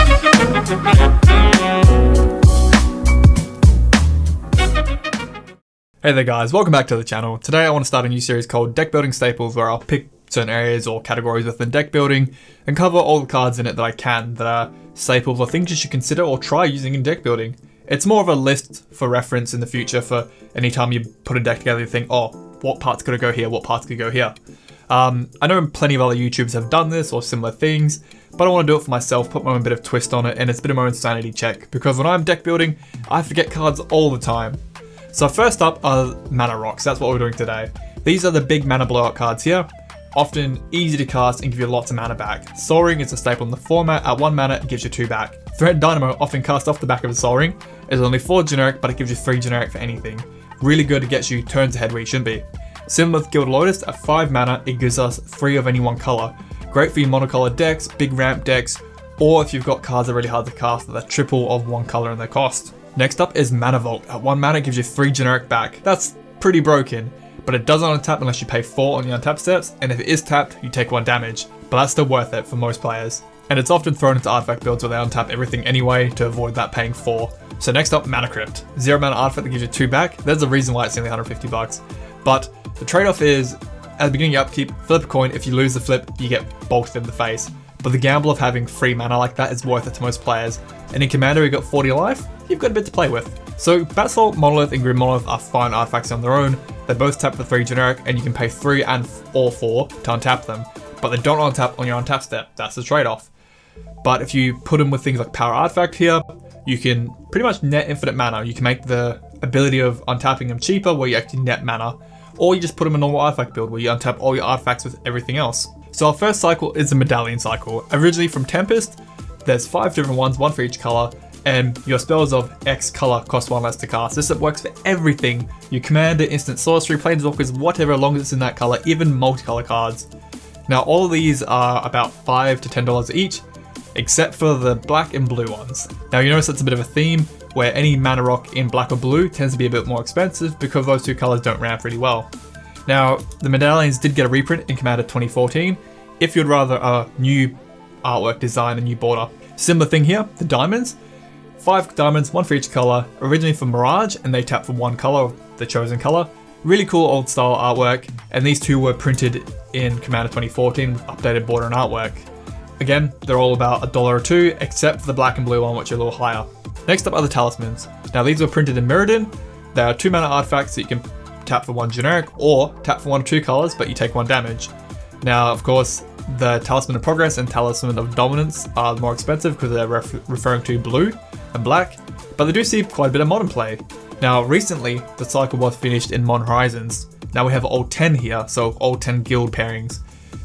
Hey there guys, welcome back to the channel. Today I want to start a new series called Deck Building Staples, where I'll pick certain areas or categories within deck building and cover all the cards in it that I can that are staples or things you should consider or try using in deck building. It's more of a list for reference in the future for any time you put a deck together you think, oh, what part's gonna go here, what part's gonna go here. I know plenty of other YouTubers have done this or similar things, but I want to do it for myself, put my own bit of twist on it, and it's a bit of my own sanity check, because when I'm deck building, I forget cards all the time. So first up are mana rocks, that's what we're doing today. These are the big mana blowout cards here, often easy to cast and give you lots of mana back. Sol Ring is a staple in the format, at 1 mana it gives you 2 back. Threat Dynamo, often cast off the back of a Sol Ring, is only 4 generic, but it gives you 3 generic for anything. Really good, it gets you turns ahead where you shouldn't be. Similar with Guild Lotus, at 5 mana it gives us 3 of any one colour. Great for your monocolor decks, big ramp decks, or if you've got cards that are really hard to cast that are triple of one colour in their cost. Next up is Mana Vault. At 1 mana it gives you 3 generic back. That's pretty broken, but it doesn't untap unless you pay 4 on the untap steps, and if it is tapped, you take 1 damage, but that's still worth it for most players. And it's often thrown into artifact builds where they untap everything anyway to avoid that paying 4. So next up, Mana Crypt. 0 mana artifact that gives you 2 back. There's a reason why it's only 150 bucks. But the trade-off is, at the beginning of upkeep, flip a coin. If you lose the flip, you get bolted in the face. But the gamble of having free mana like that is worth it to most players. And in Commander, you got 40 life, you've got a bit to play with. So Basalt, Monolith, and Grim Monolith are fine artifacts on their own. They both tap for 3 generic, and you can pay 3 and or 4 to untap them. But they don't untap on your untap step. That's the trade-off. But if you put them with things like Power Artifact here, you can pretty much net infinite mana. You can make the ability of untapping them cheaper, where you actually net mana. Or you just put them in a normal artifact build, where you untap all your artifacts with everything else. So our first cycle is the Medallion cycle. Originally from Tempest, there's 5 different ones, 1 for each color, and your spells of X color cost 1 less to cast. This works for everything. Your commander, instant sorcery, planeswalkers, whatever, as long as it's in that color, even multicolor cards. Now all of these are about $5 to $10 each, except for the black and blue ones. Now you notice that's a bit of a theme, where any mana rock in black or blue tends to be a bit more expensive because those 2 colors don't ramp really well. Now, the Medallions did get a reprint in Commander 2014, if you'd rather a new artwork design, a new border. Similar thing here, the diamonds. 5 diamonds, 1 for each color, originally from Mirage, and they tap for 1 color, the chosen color. Really cool old style artwork, and these 2 were printed in Commander 2014 with updated border and artwork. Again, they're all about $1 or 2, except for the black and blue one, which are a little higher. Next up are the Talismans. Now these were printed in Mirrodin. They are 2 mana artifacts that you can tap for 1 generic, or tap for 1 or 2 colors, but you take 1 damage. Now, of course, the Talisman of Progress and Talisman of Dominance are more expensive because they're referring to blue and black, but they do see quite a bit of modern play. Now, recently, the cycle was finished in Modern Horizons. Now we have all 10 here, so all 10 guild pairings.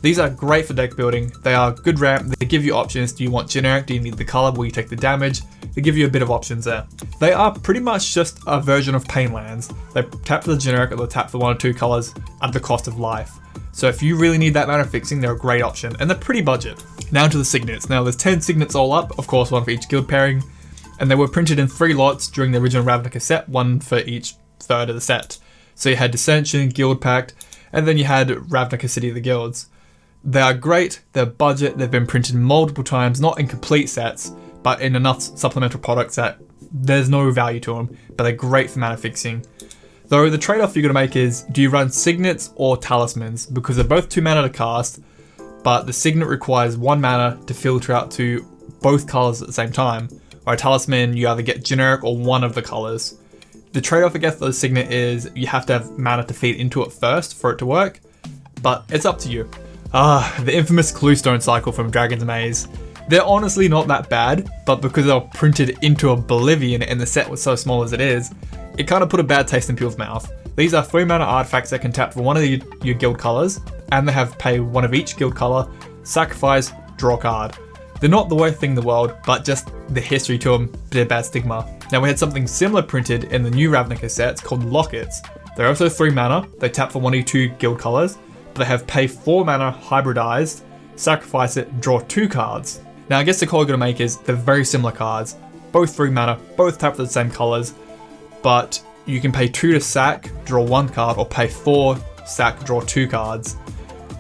These are great for deck building. They are good ramp. They give you options. Do you want generic? Do you need the color? Will you take the damage? They give you a bit of options there. They are pretty much just a version of Painlands. They tap for the generic, or they tap for 1 or 2 colors at the cost of life. So if you really need that mana fixing, they're a great option, and they're pretty budget. Now to the signets. Now there's 10 signets all up, of course 1 for each guild pairing, and they were printed in 3 lots during the original Ravnica set, 1 for each third of the set. So you had Dissension, Guild Pact, and then you had Ravnica City of the Guilds. They are great, they're budget, they've been printed multiple times, not in complete sets, but in enough supplemental products that there's no value to them, but they're great for mana fixing. Though the trade-off you're going to make is, do you run Signets or Talismans? Because they're both 2 mana to cast, but the Signet requires 1 mana to filter out to both colors at the same time, or a Talisman you either get generic or 1 of the colors. The trade-off against the Signet is you have to have mana to feed into it first for it to work, but it's up to you. The infamous Cluestone cycle from Dragon's Maze. They're honestly not that bad, but because they were printed into oblivion and the set was so small as it is, it kind of put a bad taste in people's mouth. These are 3 mana artifacts that can tap for 1 of your guild colors, and they have pay 1 of each guild color, sacrifice, draw a card. They're not the worst thing in the world, but just the history to them, bit of bad stigma. Now we had something similar printed in the new Ravnica sets called Lockets. They're also 3 mana, they tap for 1 of your 2 guild colors, but they have pay 4 mana hybridized, sacrifice it, draw 2 cards. Now I guess the call you're going to make is they're very similar cards, both 3 mana, both tap for the same colors, but you can pay 2 to sack, draw 1 card, or pay 4, sack, draw 2 cards.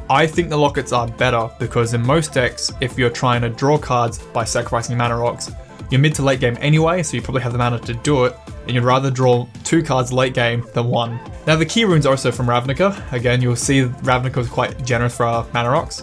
I think the Lockets are better because in most decks, if you're trying to draw cards by sacrificing mana rocks, you're mid to late game anyway, so you probably have the mana to do it, and you'd rather draw 2 cards late game than 1. Now the Keyrunes are also from Ravnica. Again, you'll see Ravnica is quite generous for our mana rocks.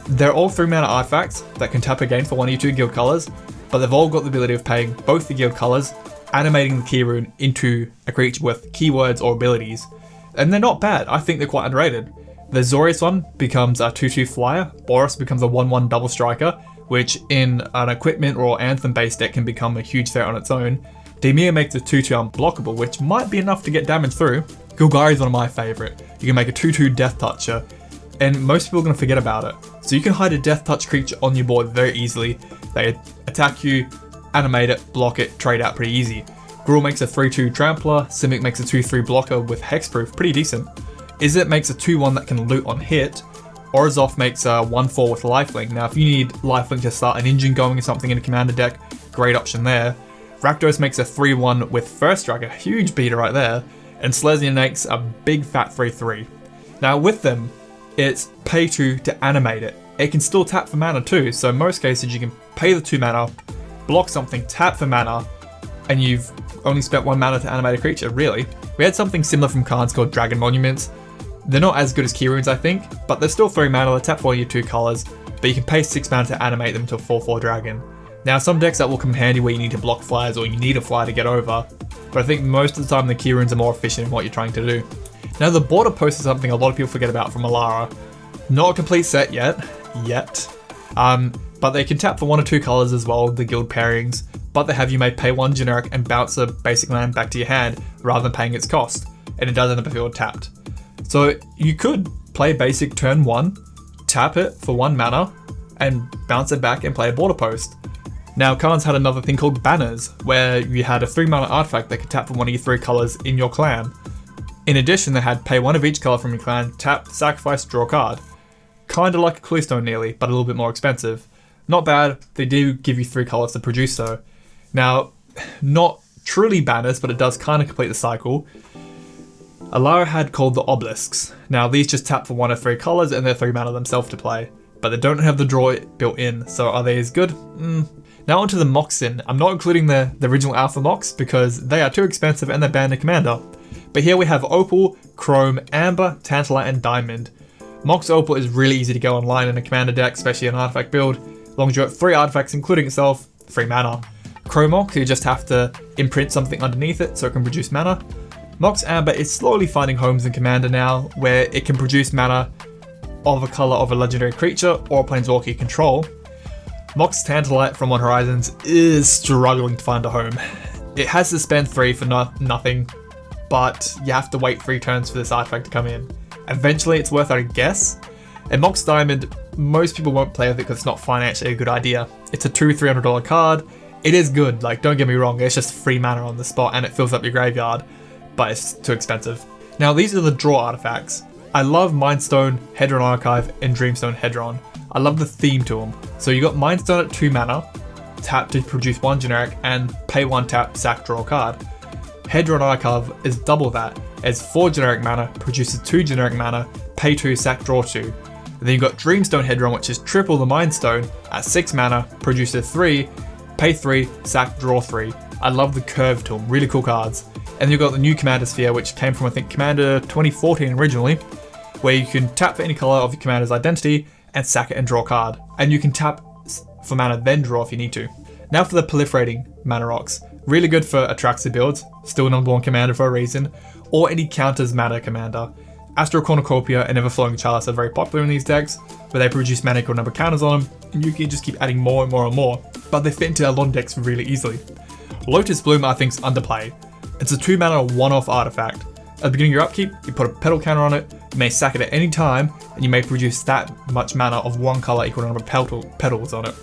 They're all 3 mana artifacts that can tap again for one of your 2 guild colors, but they've all got the ability of paying both the guild colors, animating the Keyrune into a creature with keywords or abilities. And they're not bad, I think they're quite underrated. The Zorius one becomes a 2/2 flyer, Boros becomes a 1/1 double striker, which in an equipment or anthem based deck can become a huge threat on its own. Dimir makes a 2/2 unblockable, which might be enough to get damage through. Golgari is one of my favourite. You can make a 2/2 Death Toucher, and most people are going to forget about it. So you can hide a Death Touch creature on your board very easily. They attack you, animate it, block it, trade out pretty easy. Gruul makes a 3/2 Trampler, Simic makes a 2/3 blocker with Hexproof, pretty decent. Izzet makes a 2/1 that can loot on hit. Orzhov makes a 1/4 with Lifelink. Now if you need Lifelink to start an engine going or something in a commander deck, great option there. Rakdos makes a 3/1 with First Strike, a huge beater right there. And Selesnya makes a big fat 3/3. Now with them, it's pay 2 to animate it. It can still tap for mana too, so in most cases you can pay the 2 mana, block something, tap for mana, and you've only spent 1 mana to animate a creature, really. We had something similar from cards called Dragon Monuments. They're not as good as Keyrunes, I think, but they're still 3 mana, they tap for your 2 colors, but you can pay 6 mana to animate them to a 4/4 dragon. Now some decks that will come handy where you need to block flyers or you need a flyer to get over, but I think most of the time the Keyrunes are more efficient in what you're trying to do. Now the border post is something a lot of people forget about from Alara. Not a complete set yet, but they can tap for 1 or 2 colors as well, the guild pairings, but they have you may pay 1 generic and bounce a basic land back to your hand rather than paying its cost, and it does end up field tapped. So you could play basic turn 1, tap it for 1 mana, and bounce it back and play a border post. Now Khans had another thing called Banners, where you had a 3 mana artifact that could tap for 1 of your 3 colors in your clan. In addition, they had pay 1 of each color from your clan, tap, sacrifice, draw a card. Kinda like a Cluestone nearly, but a little bit more expensive. Not bad, they do give you 3 colors to produce though. Now, not truly banners, but it does kinda complete the cycle. Alara had called the Obelisks. Now these just tap for 1 of 3 colors and they're 3 mana themselves to play. But they don't have the draw built in, so are they as good? Now onto the Moxen. I'm not including the original Alpha Mox because they are too expensive and they're banned in Commander. But here we have Opal, Chrome, Amber, Tantalite, and Diamond. Mox Opal is really easy to go online in a Commander deck, especially an artifact build. As long as you've got 3 artifacts including itself, 3 mana. Chrome Mox, you just have to imprint something underneath it so it can produce mana. Mox Amber is slowly finding homes in Commander now, where it can produce mana of a color of a legendary creature or a planeswalker you control. Mox Tantalite from On Horizons is struggling to find a home. It has to spend 3 for nothing, but you have to wait 3 turns for this artifact to come in. Eventually it's worth it, I guess. And Mox Diamond, most people won't play with it because it's not financially a good idea. It's a $200-300 card. It is good, like don't get me wrong, it's just free mana on the spot and it fills up your graveyard, but it's too expensive. Now these are the draw artifacts. I love Mindstone, Hedron Archive, and Dreamstone Hedron. I love the theme to them. So you got Mindstone at 2 mana, tap to produce 1 generic, and pay 1 tap, sack, draw a card. Hedron Archive is double that, as 4 generic mana, produces 2 generic mana, pay 2, sack, draw 2. And then you got Dreamstone Hedron, which is triple the Mindstone, at 6 mana, produces 3, pay 3, sack, draw 3. I love the curve to them, really cool cards. And then you've got the new Commander Sphere, which came from I think Commander 2014 originally, where you can tap for any color of your commander's identity and sack it and draw a card. And you can tap for mana then draw if you need to. Now for the proliferating mana rocks. Really good for Atraxa builds, still number 1 commander for a reason, or any counters mana commander. Astral Cornucopia and Everflowing Chalice are very popular in these decks, where they produce mana equal number counters on them, and you can just keep adding more and more and more, but they fit into a lot of decks really easily. Lotus Bloom I think is underplayed. It's a 2 mana one-off artifact. At the beginning of your upkeep, you put a petal counter on it, you may sack it at any time, and you may produce that much mana of 1 color equal to the number of petals on it.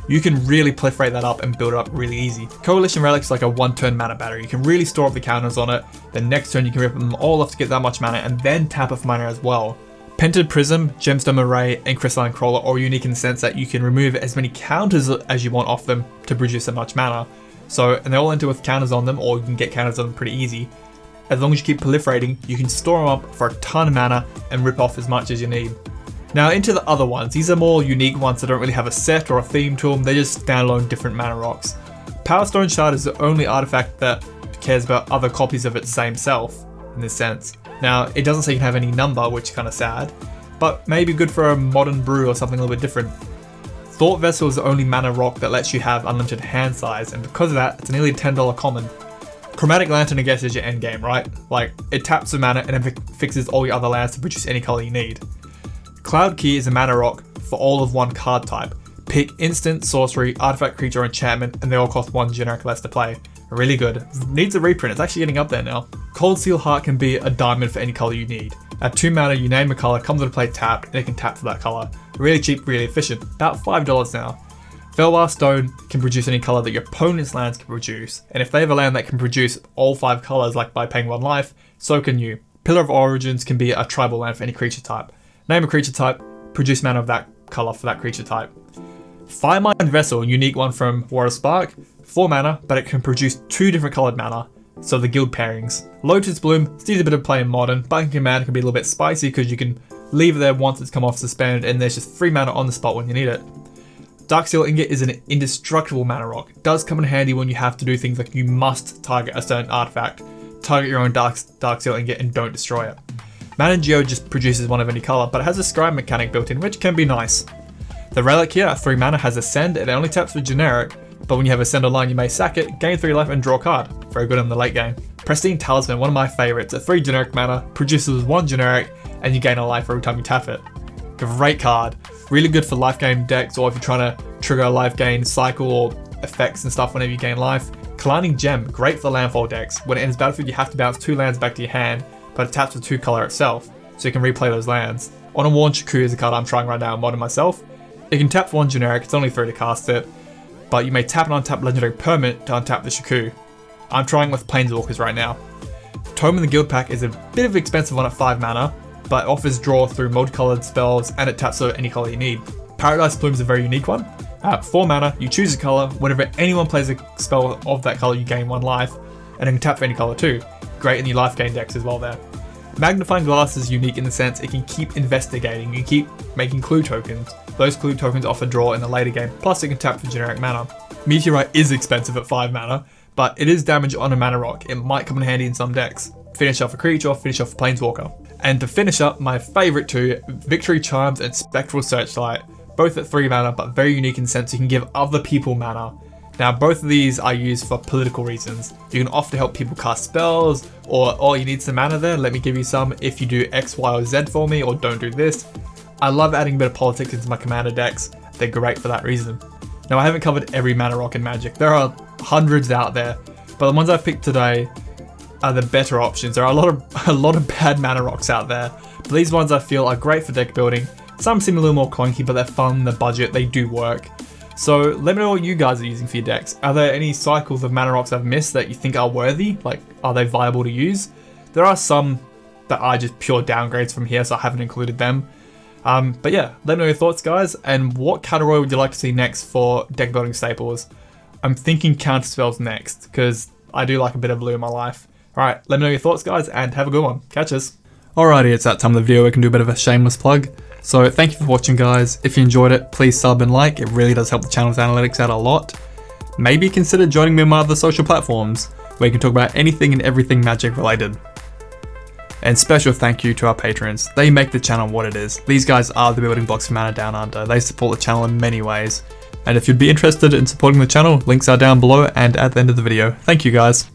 You can really proliferate that up and build it up really easy. Coalition Relic's like a 1-turn mana battery. You can really store up the counters on it, then next turn you can rip them all off to get that much mana, and then tap it for mana as well. Pented Prism, Gemstone Array, and Crystalline Crawler are unique in the sense that you can remove as many counters as you want off them to produce that much mana. So, and they all enter with counters on them, or you can get counters on them pretty easy. As long as you keep proliferating, you can store them up for a ton of mana and rip off as much as you need. Now into the other ones, these are more unique ones that don't really have a set or a theme to them, they're just standalone different mana rocks. Power Stone Shard is the only artifact that cares about other copies of its same self, in this sense. Now, it doesn't say you can have any number, which is kind of sad, but maybe good for a modern brew or something a little bit different. Thought Vessel is the only mana rock that lets you have unlimited hand size, and because of that, it's nearly a $10 common. Chromatic Lantern, I guess, is your end game, right? Like, it taps the mana and then fixes all your other lands to produce any color you need. Cloud Key is a mana rock for all of one card type. Pick instant, sorcery, artifact, creature, or enchantment, and they all cost 1 generic less to play. Really good. Needs a reprint, it's actually getting up there now. Cold Steel Heart can be a diamond for any color you need. At 2 mana, you name a color, comes into play tapped, and it can tap for that color. Really cheap, really efficient. About $5 now. Felwar Stone can produce any color that your opponent's lands can produce, and if they have a land that can produce all 5 colors, like by paying 1 life, so can you. Pillar of Origins can be a tribal land for any creature type. Name a creature type, produce mana of that color for that creature type. Firemind Vessel, a unique one from War of Spark, 4 mana, but it can produce 2 different colored mana, so the guild pairings. Lotus Bloom sees a bit of play in Modern, but in Command can be a little bit spicy because you can leave it there once it's come off suspended and there's just 3 mana on the spot when you need it. Darksteel Ingot is an indestructible mana rock. It does come in handy when you have to do things like you must target a certain artifact, target your own Darksteel Ingot and don't destroy it. Mana Geo just produces one of any color, but it has a scry mechanic built in, which can be nice. The Relic here at 3 mana has Ascend, it only taps for generic, but when you have Ascend online you may sack it, gain 3 life and draw a card. Very good in the late game. Pristine Talisman, one of my favorites, at 3 generic mana, produces 1 generic, and you gain a life every time you tap it. Great card. Really good for life gain decks, or if you're trying to trigger a life gain cycle or effects and stuff whenever you gain life. Colliding Gem, great for landfall decks. When it enters battlefield you have to bounce 2 lands back to your hand, but it taps for 2 color itself, so you can replay those lands. On a Worn Shaku is a card I'm trying right now in Modern myself. It can tap for 1 generic, it's only 3 to cast it, but you may tap and untap legendary permanent to untap the Shaku. I'm trying with Planeswalkers right now. Tome in the Guild Pack is a bit of an expensive one at 5 mana, but offers draw through multicolored spells and it taps for any color you need. Paradise Plume is a very unique one. At 4 mana, you choose a color, whenever anyone plays a spell of that color you gain 1 life, and it can tap for any color too. Great in your life gain decks as well there. Magnifying Glass is unique in the sense it can keep investigating, you can keep making clue tokens. Those clue tokens offer draw in the later game, plus it can tap for generic mana. Meteorite is expensive at 5 mana, but it is damage on a mana rock. It might come in handy in some decks. Finish off a creature or finish off a planeswalker. And to finish up, my favorite 2, Victory Chimes and Spectral Searchlight. Both at 3 mana, but very unique in the sense you can give other people mana. Now both of these are used for political reasons. You can often help people cast spells, or oh you need some mana there, let me give you some if you do X, Y or Z for me, or don't do this. I love adding a bit of politics into my commander decks, they're great for that reason. Now I haven't covered every mana rock in Magic, there are hundreds out there, but the ones I've picked today are the better options. There are a lot of bad mana rocks out there, but these ones I feel are great for deck building. Some seem a little more clunky, but they're fun, they're budget, they do work. So let me know what you guys are using for your decks. Are there any cycles of mana rocks I've missed that you think are worthy? Like, are they viable to use? There are some that are just pure downgrades from here, so I haven't included them. But yeah, let me know your thoughts, guys, and what category would you like to see next for deck building staples? I'm thinking counter spells next, because I do like a bit of blue in my life. Alright, let me know your thoughts, guys, and have a good one. Catch us. Alrighty, it's that time of the video where we can do a bit of a shameless plug. So thank you for watching, guys. If you enjoyed it, please sub and like. It really does help the channel's analytics out a lot. Maybe consider joining me on my other social platforms, where you can talk about anything and everything Magic related. And special thank you to our patrons. They make the channel what it is. These guys are the building blocks for Mana Down Under. They support the channel in many ways. And if you'd be interested in supporting the channel, links are down below and at the end of the video. Thank you, guys.